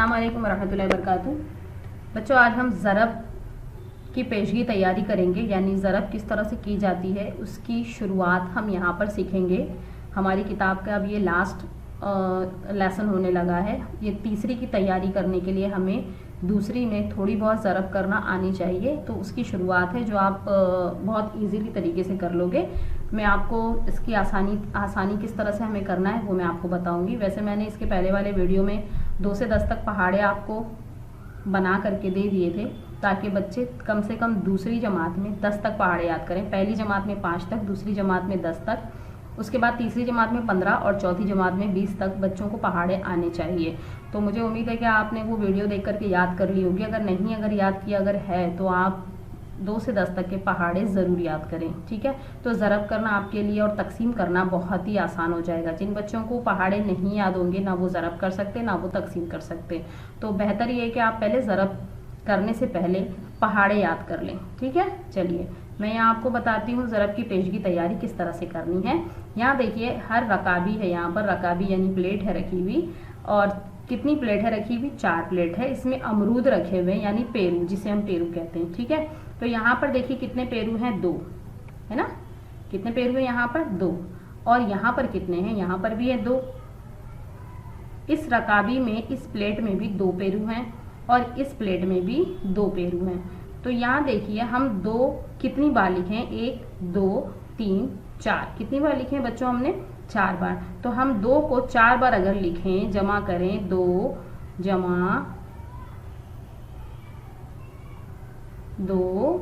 अस्सलाम वालेकुम रहमतुल्लाहि वबरकातुहू। बच्चों, आज हम ज़रब की पेशगी तैयारी करेंगे, यानी ज़रब किस तरह से की जाती है उसकी शुरुआत हम यहाँ पर सीखेंगे। हमारी किताब का अब ये लास्ट लेसन होने लगा है। ये तीसरी की तैयारी करने के लिए हमें दूसरी में थोड़ी बहुत ज़रब करना आनी चाहिए, तो उसकी शुरुआत है जो आप बहुत इजीली तरीके से कर लोगे। मैं आपको इसकी आसानी किस तरह से हमें करना है वो मैं आपको बताऊंगी। वैसे मैंने इसके पहले वाले वीडियो में 2 से 10 तक पहाड़े आपको बना करके दे दिए थे, ताकि बच्चे कम से कम दूसरी जमात में 10 तक पहाड़े याद करें। पहली जमात में 5 तक, दूसरी जमात में 10 तक, उसके बाद तीसरी जमात में 15 और चौथी जमात में 20 तक बच्चों को पहाड़े आने चाहिए। तो मुझे उम्मीद है कि आपने वो वीडियो देख करके याद कर ली होगी। अगर याद किया अगर है तो आप 2 से 10 तक के पहाड़े ज़रूर याद करें, ठीक है। तो ज़रब करना आपके लिए और तकसीम करना बहुत ही आसान हो जाएगा। जिन बच्चों को पहाड़े नहीं याद होंगे, ना वो ज़रब कर सकते ना वो तकसीम कर सकते, तो बेहतर ये है कि आप पहले ज़रब करने से पहले पहाड़े याद कर लें, ठीक है। चलिए मैं यहाँ आपको बताती हूँ ज़रब की पेशगी तैयारी किस तरह से करनी है। यहाँ देखिए हर रकाबी है, यहाँ पर रकाबी यानी प्लेट है रखी हुई, और कितनी प्लेट है रखी हुई? 4 प्लेट है। इसमें अमरूद रखे हुए यानी पेरू, जिसे हम पेरू कहते हैं, ठीक है। तो यहाँ पर देखिए कितने पेरू हैं? 2 है ना। कितने पेरू हैं यहाँ पर? 2। और यहाँ पर कितने हैं? यहाँ पर भी है 2। इस रकाबी में, इस प्लेट में भी 2 पेरू हैं और इस प्लेट में भी 2 पेरू हैं। तो यहाँ देखिए हम 2 कितनी बार लिखें? 1 2 3 4। कितनी बार लिखे हैं बच्चों हमने? 4 बार। तो हम 2 को 4 बार अगर लिखें, जमा करें, 2 जमा 2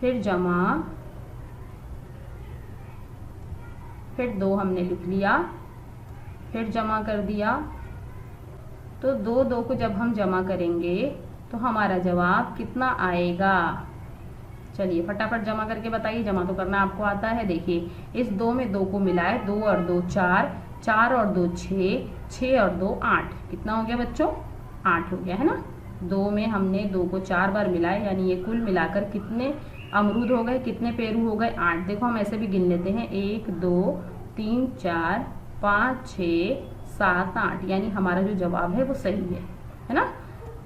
फिर जमा फिर 2 हमने लिख लिया, फिर जमा कर दिया। तो 2 को जब हम जमा करेंगे तो हमारा जवाब कितना आएगा? चलिए फटाफट जमा करके बताइए। जमा तो करना आपको आता है। देखिए इस 2 में 2 को मिलाए, 2 और 2 4, 4 और 2 6, 6 और 2 8। कितना हो गया बच्चों? 8 हो गया, है ना। 2 में हमने 2 को 4 बार मिलाए, यानी ये कुल मिलाकर कितने अमरूद हो गए, कितने पेरू हो गए? 8। देखो हम ऐसे भी गिन लेते हैं, 1 2 3 4 5 6 7 8, यानी हमारा जो जवाब है वो सही है ना।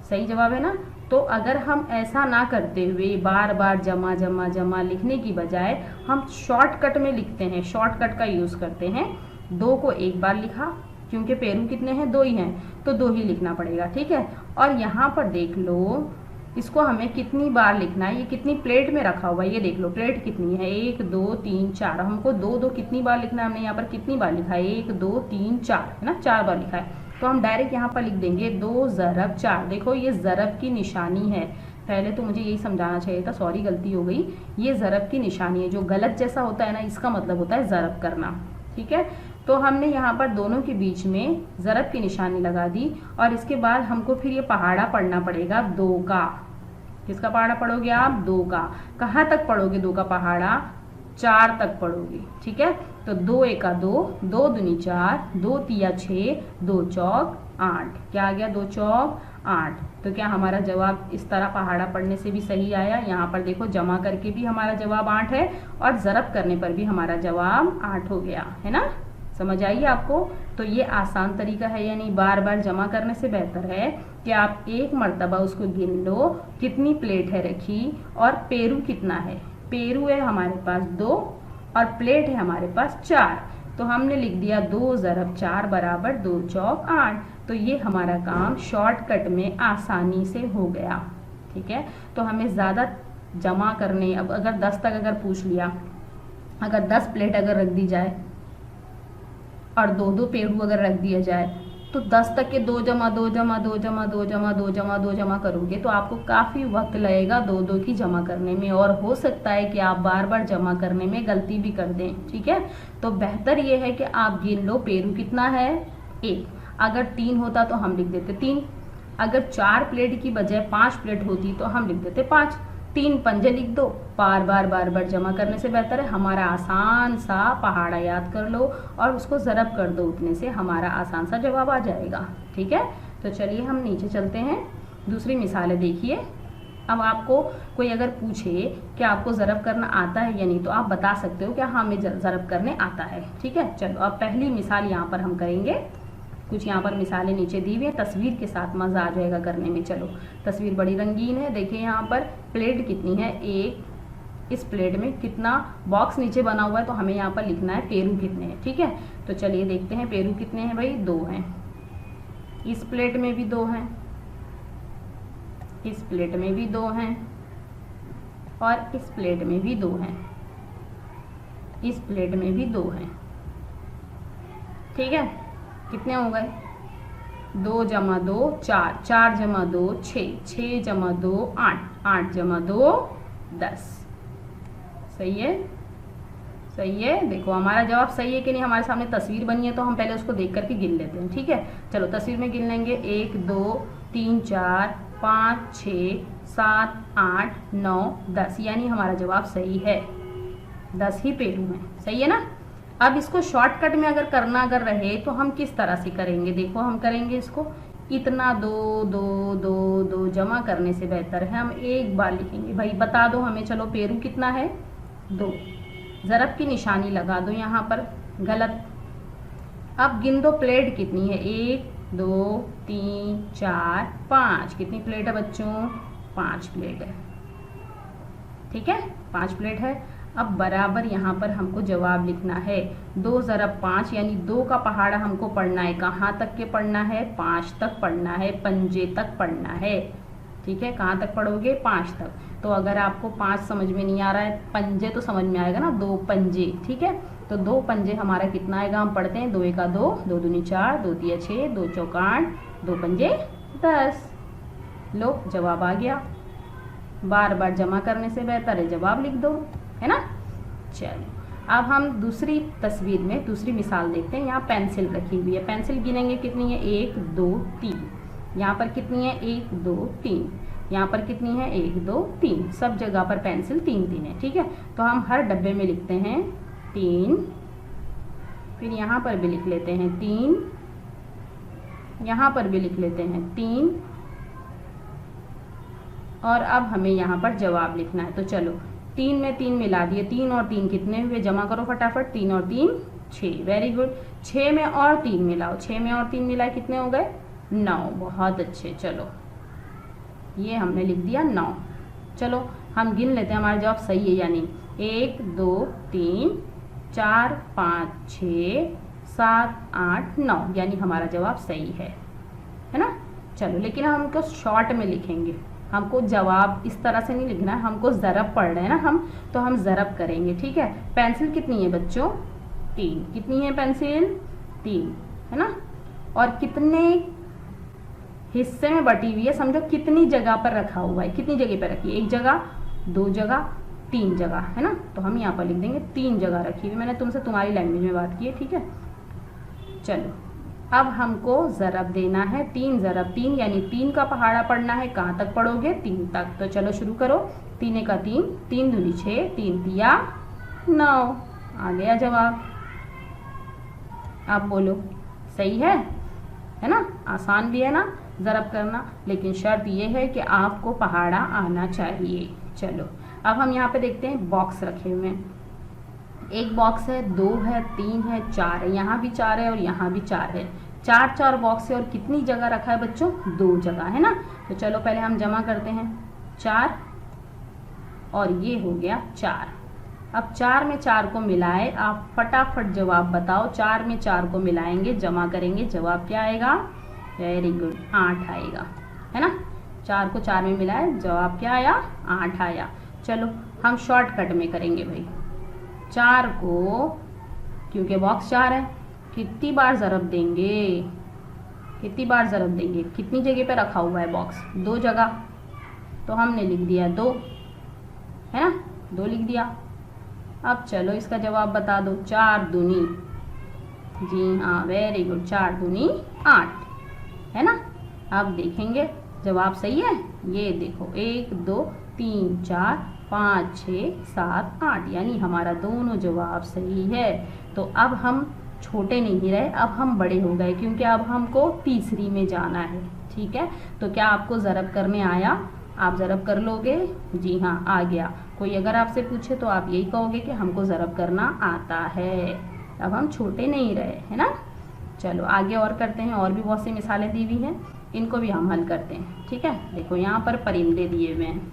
सही जवाब है ना। तो अगर हम ऐसा ना करते हुए बार बार जमा जमा जमा लिखने की बजाय हम शॉर्टकट में लिखते हैं, शॉर्टकट का यूज़ करते हैं। 2 को 1 बार लिखा, क्योंकि पेरू कितने हैं? 2 ही हैं, तो 2 ही लिखना पड़ेगा, ठीक है। और यहाँ पर देख लो इसको हमें कितनी बार लिखना है। ये कितनी प्लेट में रखा हुआ है, ये देख लो प्लेट कितनी है? 1 2 3 4। हमको 2 कितनी बार लिखना है? हमने यहाँ पर कितनी बार लिखा है? 1 2 3 4, है ना। 4 बार लिखा है। तो हम डायरेक्ट यहाँ पर लिख देंगे 2 ज़रब 4। देखो ये ज़रब की निशानी है। पहले तो मुझे यही समझाना चाहिए था, सॉरी गलती हो गई। ये ज़रब की निशानी है। जो गलत जैसा होता है ना, इसका मतलब होता है ज़रब करना, ठीक है। तो हमने यहाँ पर दोनों के बीच में ज़रब की निशानी लगा दी, और इसके बाद हमको फिर ये पहाड़ा पढ़ना पड़ेगा 2 का। किसका पहाड़ा पढ़ोगे आप? 2 का। कहाँ तक पढ़ोगे 2 का पहाड़ा? 4 तक पढ़ोगे, ठीक है। तो 2 एका 2, 2 दूनी 4, 2 तिया 6, 2 चौक 8। क्या आ गया? 2 चौक 8। तो क्या हमारा जवाब इस तरह पहाड़ा पढ़ने से भी सही आया? यहाँ पर देखो जमा करके भी हमारा जवाब 8 है, और ज़रब करने पर भी हमारा जवाब 8 हो गया, है ना। समझ आई आपको? तो ये आसान तरीका है, यानी बार बार जमा करने से बेहतर है कि आप एक मर्तबा उसको गिन लो, कितनी प्लेट है रखी और पेरू कितना है। पेरू है हमारे पास 2 और प्लेट है हमारे पास 4। तो हमने लिख दिया 2 ज़रब 4 बराबर 2 चौक 8। तो ये हमारा काम शॉर्टकट में आसानी से हो गया, ठीक है। तो हमें ज़्यादा जमा करने, अब अगर 10 तक अगर पूछ लिया, अगर 10 प्लेट अगर रख दी जाए और 2 पेरू अगर रख दिया जाए, तो 10 तक के 2 जमा 2 जमा 2 जमा 2 जमा 2 जमा 2 जमा करोगे तो आपको काफ़ी वक्त लगेगा 2 की जमा करने में, और हो सकता है कि आप बार बार जमा करने में गलती भी कर दें, ठीक है। तो बेहतर ये है कि आप गिन लो पेरू कितना है? 1। अगर 3 होता तो हम लिख देते 3। अगर 4 प्लेट की बजाय 5 प्लेट होती तो हम लिख देते 5। 3 पंजे लिख दो। बार बार जमा करने से बेहतर है हमारा आसान सा पहाड़ा याद कर लो और उसको ज़रब कर दो, उतने से हमारा आसान सा जवाब आ जाएगा, ठीक है। तो चलिए हम नीचे चलते हैं, दूसरी मिसालें देखिए। अब आपको कोई अगर पूछे कि आपको ज़रब करना आता है या नहीं, तो आप बता सकते हो कि हाँ हमें ज़रब करने आता है, ठीक है। चलो अब पहली मिसाल यहाँ पर हम करेंगे। कुछ यहाँ पर मिसालें नीचे दी हुई है, तस्वीर के साथ मज़ा आ जाएगा करने में। चलो, तस्वीर बड़ी रंगीन है। देखिए यहाँ पर प्लेट कितनी है, एक, इस प्लेट में कितना बॉक्स नीचे बना हुआ है, तो हमें यहाँ पर लिखना है पेरू कितने हैं। ठीक है, तो चलिए देखते हैं पेरू कितने हैं भाई, 2 हैं। इस प्लेट में भी 2 हैं, इस प्लेट में भी 2 हैं, और इस प्लेट में भी 2 हैं, इस प्लेट में भी 2 हैं। ठीक है, कितने हो गए, 2 जमा 2 4, 4 जमा 2 6, 6 जमा 2 8, 8 जमा 2 10। सही है, सही है। देखो हमारा जवाब सही है कि नहीं, हमारे सामने तस्वीर बनी है तो हम पहले उसको देख करके गिन लेते हैं। ठीक है, चलो तस्वीर में गिन लेंगे, 1 2 3 4 5 6 7 8 9 10, यानी हमारा जवाब सही है, 10 ही पेरू हैं। सही है ना। अब इसको शॉर्टकट में अगर रहे तो हम किस तरह से करेंगे, देखो हम करेंगे इसको, इतना 2 2 2 2 जमा करने से बेहतर है हम एक बार लिखेंगे। भाई बता दो हमें, चलो पेरू कितना है, 2, ज़रब की निशानी लगा दो यहाँ पर, गलत। अब गिन दो प्लेट कितनी है, 1 2 3 4 5, कितनी प्लेट है बच्चों, 5 प्लेट है। ठीक है, 5 प्लेट है। अब बराबर यहाँ पर हमको जवाब लिखना है, 2 ज़रब 5, यानी 2 का पहाड़ा हमको पढ़ना है, कहाँ तक के पढ़ना है, 5 तक पढ़ना है, पंजे तक पढ़ना है। ठीक है, कहाँ तक पढ़ोगे, 5 तक। तो अगर आपको 5 समझ में नहीं आ रहा है, पंजे तो समझ में आएगा ना, 2 पंजे। ठीक है, तो 2 पंजे हमारा कितना आएगा, हम पढ़ते हैं, 2 एका 2, 2 दूनी 4, 2 तिया 6, 2 चौका 8, 2 पंजे 10। लो जवाब आ गया। बार बार जमा करने से बेहतर है जवाब लिख दो, है ना। चलो अब हम दूसरी तस्वीर में दूसरी मिसाल देखते हैं। यहाँ पेंसिल रखी हुई है, पेंसिल गिनेंगे कितनी है, 1 2 3, यहाँ पर कितनी है, 1 2 3, यहाँ पर कितनी है, 1 2 3, सब जगह पर पेंसिल 3 3 है। ठीक है, तो हम हर डब्बे में लिखते हैं 3, फिर यहाँ पर भी लिख लेते हैं 3, यहाँ पर भी लिख लेते हैं 3, और अब हमें यहाँ पर जवाब लिखना है। तो चलो 3 में 3 मिला दिए, 3 और 3 कितने हुए, जमा करो फटाफट, 3 और 3 6, वेरी गुड। 6 में और 3 मिलाओ, 6 में और 3 मिलाए कितने हो गए, 9, बहुत अच्छे। चलो ये हमने लिख दिया 9। चलो हम गिन लेते हैं हमारा जवाब सही है या नहीं, 1 2 3 4 5 6 7 8 9, यानी हमारा जवाब सही है ना। चलो लेकिन हम हमको शॉर्ट में लिखेंगे, हमको जवाब इस तरह से नहीं लिखना है, हमको ज़रब पढ़ रहे हैं ना हम, तो हम ज़रब करेंगे। ठीक है, पेंसिल कितनी है बच्चों, 3, कितनी है पेंसिल, 3, है ना। और कितने हिस्से में बटी हुई है, समझो कितनी जगह पर रखा हुआ है, कितनी जगह पर रखी है, 1 जगह 2 जगह 3 जगह, है ना। तो हम यहाँ पर लिख देंगे 3 जगह रखी हुई, मैंने तुमसे तुम्हारी लैंग्वेज में बात की है। ठीक है, चलो अब हमको ज़रब देना है, 3 ज़रब 3, यानी 3 का पहाड़ा पढ़ना है, कहाँ तक पढ़ोगे, 3 तक। तो चलो शुरू करो, 3 का 3, 3 दूनी 6, 3 तिया 9, आ गया जवाब। आप बोलो सही है ना, आसान भी है ना ज़रब करना, लेकिन शर्त ये है कि आपको पहाड़ा आना चाहिए। चलो अब हम यहाँ पे देखते हैं बॉक्स रखे हुए हैं, 1 बॉक्स है, 2 है, 3 है, 4 है, यहाँ भी 4 है और यहाँ भी 4 है, 4 बॉक्स है और कितनी जगह रखा है बच्चों, 2 जगह, है ना। तो चलो पहले हम जमा करते हैं, 4 और ये हो गया 4। अब 4 में 4 को मिलाए, आप फटाफट जवाब बताओ, 4 में 4 को मिलाएंगे, जमा करेंगे, जवाब क्या आएगा, वेरी गुड, 8 आएगा, है ना। 4 को 4 में मिलाए, जवाब क्या आया, 8 आया। चलो हम शॉर्टकट में करेंगे भाई, 4 को, क्योंकि बॉक्स 4 है, कितनी बार ज़रब देंगे, कितनी बार ज़रब देंगे, कितनी जगह पे रखा हुआ है बॉक्स, 2 जगह, तो हमने लिख दिया 2, है ना, 2 लिख दिया। अब चलो इसका जवाब बता दो, 4 दूनी, जी हाँ वेरी गुड, 4 दूनी 8, है ना। अब देखेंगे जवाब सही है, ये देखो 1 2 3 4 5 6 7 8, यानी हमारा दोनों जवाब सही है। तो अब हम छोटे नहीं रहे, अब हम बड़े हो गए, क्योंकि अब हमको तीसरी में जाना है। ठीक है, तो क्या आपको ज़रब करने आया, आप ज़रब कर लोगे, जी हाँ आ गया। कोई अगर आपसे पूछे तो आप यही कहोगे कि हमको ज़रब करना आता है, अब हम छोटे नहीं रहे, है ना। चलो आगे और करते हैं, और भी बहुत सी मिसालें दी हुई हैं, इनको भी हम हल करते हैं। ठीक है, देखो यहाँ पर परिंदे दिए हुए हैं,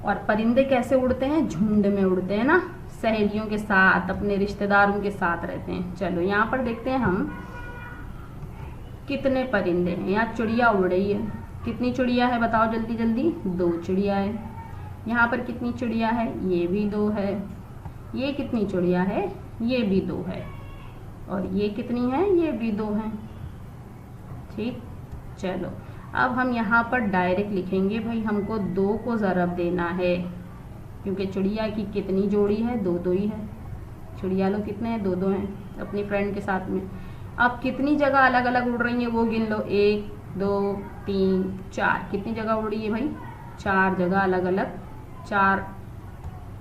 और परिंदे कैसे उड़ते हैं? झुंड में उड़ते हैं ना, सहेलियों के साथ, अपने रिश्तेदारों के साथ रहते हैं। चलो यहाँ पर देखते हैं हम कितने परिंदे हैं। यहाँ चिड़िया उड़ रही है, कितनी चिड़िया है बताओ जल्दी जल्दी? 2 चिड़िया है। यहाँ पर कितनी चिड़िया है? ये भी 2 है। ये कितनी चिड़िया है? ये भी 2 है। और ये कितनी है? ये भी 2 है। ठीक, चलो अब हम यहाँ पर डायरेक्ट लिखेंगे भाई, हमको 2 को ज़रब देना है, क्योंकि चिड़िया की कितनी जोड़ी है? 2 ही है। चिड़िया लोग कितने हैं? 2 हैं अपनी फ्रेंड के साथ में। अब कितनी जगह अलग अलग उड़ रही है वो गिन लो, 1 2 3 4। कितनी जगह उड़ रही है भाई? 4 जगह अलग अलग 4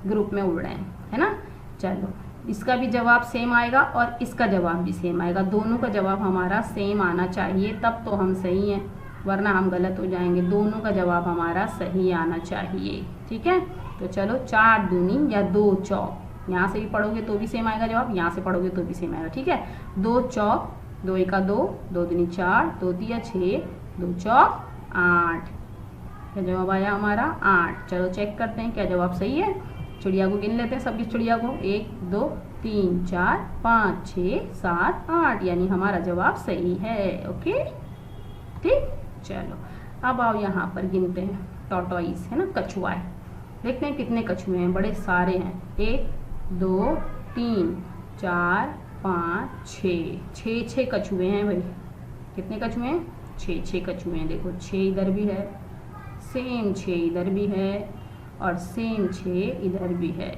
ग्रुप में उड़ रहे हैं, है ना। चलो इसका भी जवाब सेम आएगा और इसका जवाब भी सेम आएगा, दोनों का जवाब हमारा सेम आना चाहिए, तब तो हम सही हैं, वरना हम गलत हो जाएंगे। दोनों का जवाब हमारा सही आना चाहिए। ठीक है, तो चलो 4 दूनी या 2 चौक, यहाँ से भी पढ़ोगे तो भी सेम आएगा जवाब, यहाँ से पढ़ोगे तो भी सेम आएगा। ठीक है, 2 चौक, 2 एका 2, 2 दूनी 4, 2 तिया 6, 2 चौक 8। क्या जवाब आया हमारा? 8। चलो चेक करते हैं क्या जवाब सही है। चिड़िया को गिन लेते हैं, सबकी चिड़िया को, 1 2 3 4 5 6 7 8, यानी हमारा जवाब सही है। ओके, ठीक, चलो अब आओ यहाँ पर गिनते हैं। टॉर्टोइस है ना, कछुआ है, देखते हैं कितने कछुए हैं। बड़े सारे हैं, 1 2 3 4 5 6 6 कछुए हैं भाई। कितने कछुए हैं? 6 कछुए हैं। देखो 6 इधर भी है, सेम 6 इधर भी है, और सेम 6 इधर भी है।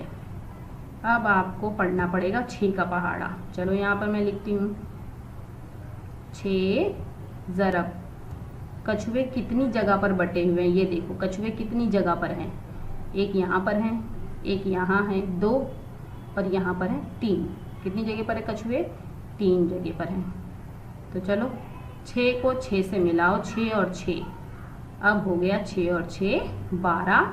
अब आपको पढ़ना पड़ेगा 6 का पहाड़ा। चलो यहाँ पर मैं लिखती हूँ 6 ज़रब। कछुए कितनी जगह पर बटे हुए हैं? ये देखो कछुए कितनी जगह पर हैं। एक यहाँ पर हैं, एक यहाँ है 2, और यहाँ पर है 3। कितनी जगह पर है कछुए? 3 जगह पर हैं। तो चलो 6 को 6 से मिलाओ, 6 और 6, अब हो गया 6 और 6 12,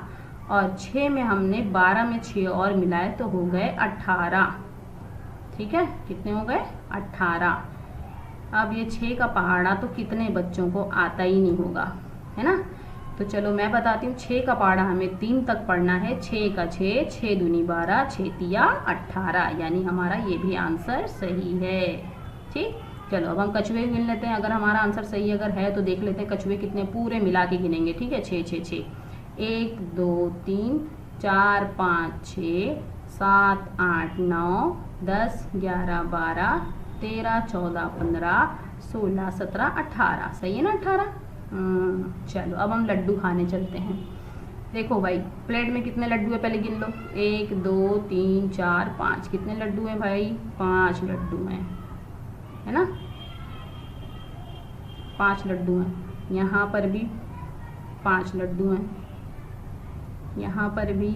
और 6 में हमने 12 में 6 और मिलाए तो हो गए 18। ठीक है, कितने हो गए? 18। अब ये 6 का पहाड़ा तो कितने बच्चों को आता ही नहीं होगा, है ना। तो चलो मैं बताती हूँ, 6 का पहाड़ा हमें 3 तक पढ़ना है। 6 का 6, 6 दूनी 12, 6 तिया 18, यानी हमारा ये भी आंसर सही है। ठीक, चलो अब हम कछुए गिन लेते हैं। अगर हमारा आंसर सही अगर है तो देख लेते हैं कछुए कितने, पूरे मिला के गिनेंगे। ठीक है, 6 6 6, 1 2 3 4 5 6 7 8 9 10 11 12 13 14 15 16 17 18, सही है ना 18। चलो अब हम लड्डू खाने चलते हैं। देखो भाई प्लेट में कितने लड्डू है पहले गिन लो, 1 2 3 4 5। कितने लड्डू हैं भाई? 5 लड्डू हैं, है ना, 5 लड्डू हैं। यहाँ पर भी 5 लड्डू हैं, यहाँ पर भी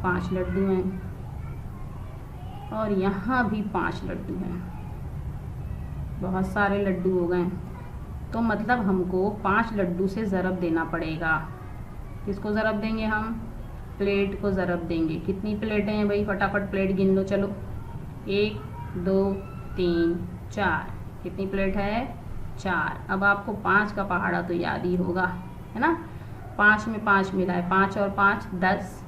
5 लड्डू हैं, और यहाँ भी 5 लड्डू हैं। बहुत सारे लड्डू हो गए, तो मतलब हमको 5 लड्डू से ज़रब देना पड़ेगा। किसको ज़रब देंगे हम? प्लेट को ज़रब देंगे। कितनी प्लेटें हैं भाई? फटाफट प्लेट गिन लो। चलो 1 2 3 4। कितनी प्लेट है? 4। अब आपको 5 का पहाड़ा तो याद ही होगा, है ना। 5 में 5 मिलाए 5 और 5 10,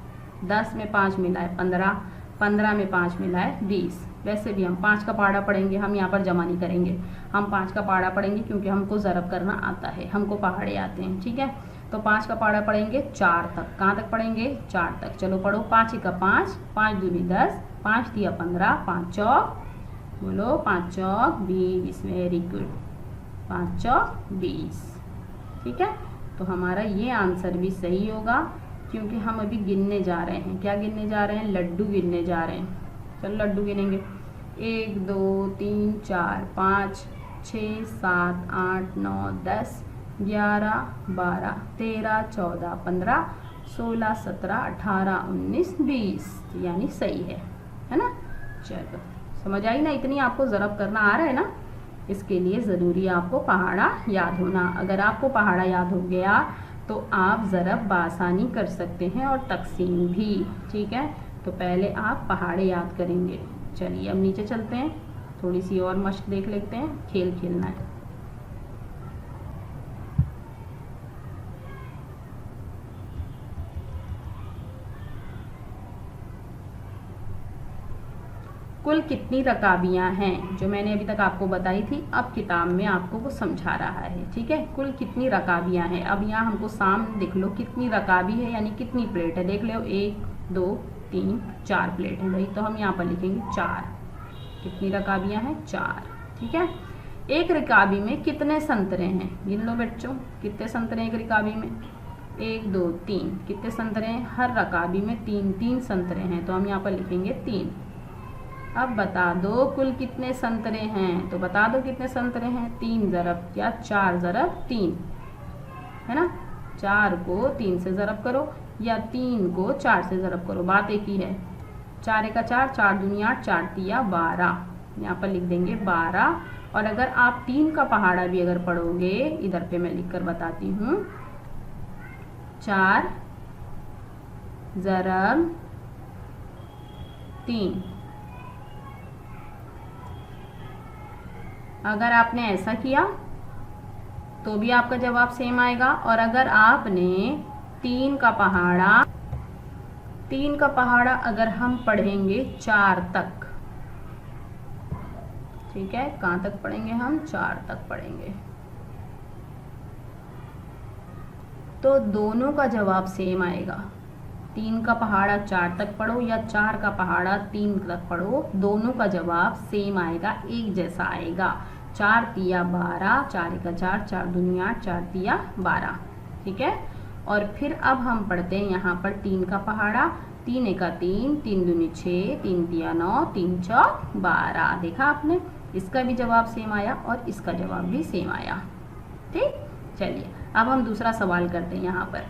10 में 5 मिलाए 15, 15 में 5 मिलाए 20। वैसे भी हम 5 का पहाड़ा पढ़ेंगे, हम यहाँ पर जमा नहीं करेंगे, हम 5 का पहाड़ा पढ़ेंगे क्योंकि हमको ज़रब करना आता है, हमको पहाड़े आते हैं। ठीक है, तो 5 का पहाड़ा पढ़ेंगे 4 तक। कहाँ तक पढ़ेंगे? 4 तक। चलो पढ़ो, 5 का 5, 5 दूनी 10, 5 तिया 15, 5 चौक, बोलो 5 चौक 20। वेरी गुड, 5 चौक 20। ठीक है, तो हमारा ये आंसर भी सही होगा, क्योंकि हम अभी गिनने जा रहे हैं। क्या गिनने जा रहे हैं? लड्डू गिनने जा रहे हैं। चलो लड्डू गिनेंगे, 1 2 3 4 5 6 7 8 9 10 11 12 13 14 15 16 17 18 19 20, यानी सही है ना। चलो समझ आई ना, इतनी आपको ज़रब करना आ रहा है ना। इसके लिए ज़रूरी है आपको पहाड़ा याद होना। अगर आपको पहाड़ा याद हो गया तो आप ज़रब बआसानी कर सकते हैं और तकसीम भी। ठीक है, तो पहले आप पहाड़े याद करेंगे। चलिए अब नीचे चलते हैं, थोड़ी सी और मश्क देख लेते हैं, खेल खेलना है। कुल कितनी रकाबियां हैं, जो मैंने अभी तक आपको बताई थी, अब किताब में आपको वो समझा रहा है। ठीक है, कुल कितनी रकाबियां हैं। अब यहाँ हमको सामने देख लो कितनी रकाबी है, यानी कितनी प्लेट है। देख लो 1 2 3 4 प्लेट है भाई, तो हम यहाँ पर लिखेंगे 4। कितनी रकाबियां हैं, 4। ठीक है, एक रकाबी में कितने संतरे हैं, गिन लो बच्चों, कितने संतरे हैं एक रकाबी में। 1 2 3, कितने संतरे हैं, हर रकाबी में 3 संतरे हैं, तो हम यहाँ पर लिखेंगे 3। अब बता दो कुल कितने संतरे हैं, तो बता दो कितने संतरे हैं। 3 ज़रब या 4 ज़रब 3 है ना। 4 को 3 से ज़रब करो या 3 को 4 से ज़रब करो, बात एक ही है। 4 का 4, 4 दूनी 8, 4 तिया 12, यहाँ पर लिख देंगे 12। और अगर आप 3 का पहाड़ा भी अगर पढ़ोगे, इधर पे मैं लिख कर बताती हूँ, 4 ज़रब 3। अगर आपने ऐसा किया तो भी आपका जवाब सेम आएगा। और अगर आपने 3 का पहाड़ा अगर हम पढ़ेंगे 4 तक, ठीक है, कहाँ तक पढ़ेंगे हम, 4 तक पढ़ेंगे, तो दोनों का जवाब सेम आएगा। 3 का पहाड़ा 4 तक पढ़ो या 4 का पहाड़ा 3 तक पढ़ो, दोनों का जवाब सेम आएगा, एक जैसा आएगा। 4 तिया 12, 4 का 4, 4 दूनी 8, 4 तिया 12। ठीक है, और फिर अब हम पढ़ते हैं यहाँ पर 3 का पहाड़ा। 3 का 3, 3 दूनी 6, 3 तिया 9, 3 चौक 12। देखा आपने, इसका भी जवाब सेम आया और इसका जवाब भी सेम आया। ठीक, चलिए अब हम दूसरा सवाल करते हैं। यहाँ पर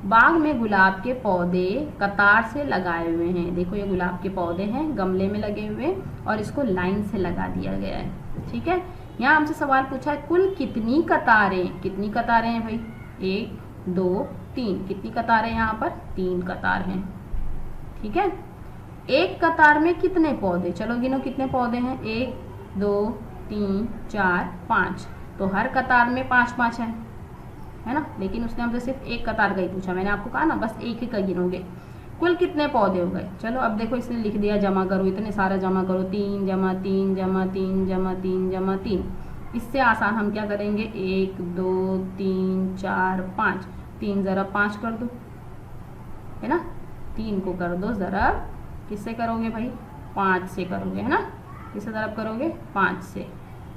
बाग में गुलाब के पौधे कतार से लगाए हुए हैं। देखो ये गुलाब के पौधे हैं, गमले में लगे हुए और इसको लाइन से लगा दिया गया है। ठीक है, यहाँ हमसे सवाल पूछा है कुल कितनी कतारें, कितनी कतारें हैं भाई, 1 2 3, कितनी कतारें यहाँ पर, 3 कतार हैं। ठीक है, एक कतार में कितने पौधे, चलो गिनो कितने पौधे हैं, 1 2 3 4 5, तो हर कतार में 5 है ना। लेकिन उसने हमसे सिर्फ एक कतार का ही पूछा, मैंने आपको कहा ना बस एक ही का गिनोगे। कुल कितने पौधे हो गए, चलो अब देखो इसने लिख दिया जमा करो, इतने सारा जमा करो, 3 जमा 3 जमा 3 जमा 3 जमा 3। इससे आसान हम क्या करेंगे, 1 2 3 4 5, 3 ज़रब 5 कर दो, है ना। 3 को कर दो ज़रब, किससे करोगे भाई, 5 से करोगे, है ना। किससे ज़रब करोगे, 5 से।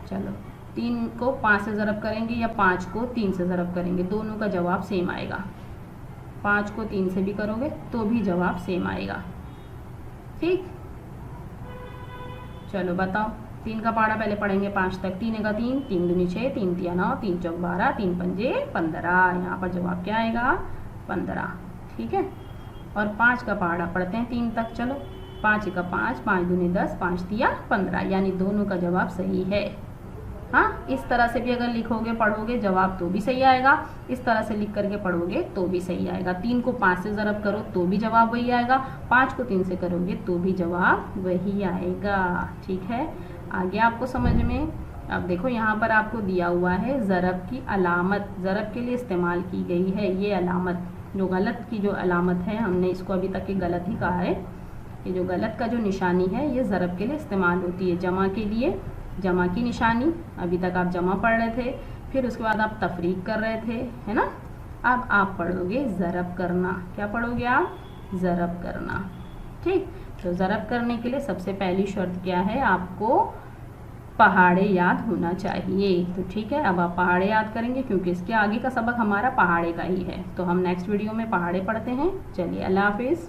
चलो 3 को 5 से ज़रब करेंगे या 5 को 3 से ज़रब करेंगे, दोनों का जवाब सेम आएगा। 5 को 3 से भी करोगे तो भी जवाब सेम आएगा। ठीक, चलो बताओ, 3 का पहाड़ा पहले पढ़ेंगे 5 तक। 3 का 3, 3 दूनी 6, 3 तिया 9, 3 चौक 12, 3 पंजे 15। यहाँ पर जवाब क्या आएगा, 15। ठीक है, और 5 का पहाड़ा पढ़ते हैं 3 तक। चलो 5 का 5, 5 दूनी 10, 5 तिया 15, यानी दोनों का जवाब सही है। हाँ, इस तरह से भी अगर लिखोगे पढ़ोगे जवाब तो भी सही आएगा, इस तरह से लिख करके पढ़ोगे तो भी सही आएगा। 3 को 5 से ज़रब करो तो भी जवाब वही आएगा, 5 को 3 से करोगे तो भी जवाब वही आएगा। ठीक है, आ गया आपको समझ में। अब देखो यहाँ पर आपको दिया हुआ है ज़रब की अलामत, ज़रब के लिए इस्तेमाल की गई है ये अलामत, जो गलत की जो अलामत है, हमने इसको अभी तक ये गलत ही कहा है। ये जो गलत का जो निशानी है ये ज़रब के लिए इस्तेमाल होती है, जमा के लिए जमा की निशानी। अभी तक आप जमा पढ़ रहे थे, फिर उसके बाद आप तफरीक कर रहे थे, है ना। अब आप पढ़ोगे ज़रब करना। क्या पढ़ोगे आप, ज़रब करना। ठीक, तो ज़रब करने के लिए सबसे पहली शर्त क्या है, आपको पहाड़े याद होना चाहिए। तो ठीक है, अब आप पहाड़े याद करेंगे क्योंकि इसके आगे का सबक हमारा पहाड़े का ही है। तो हम नेक्स्ट वीडियो में पहाड़े पढ़ते हैं। चलिए, अल्लाह हाफिज़।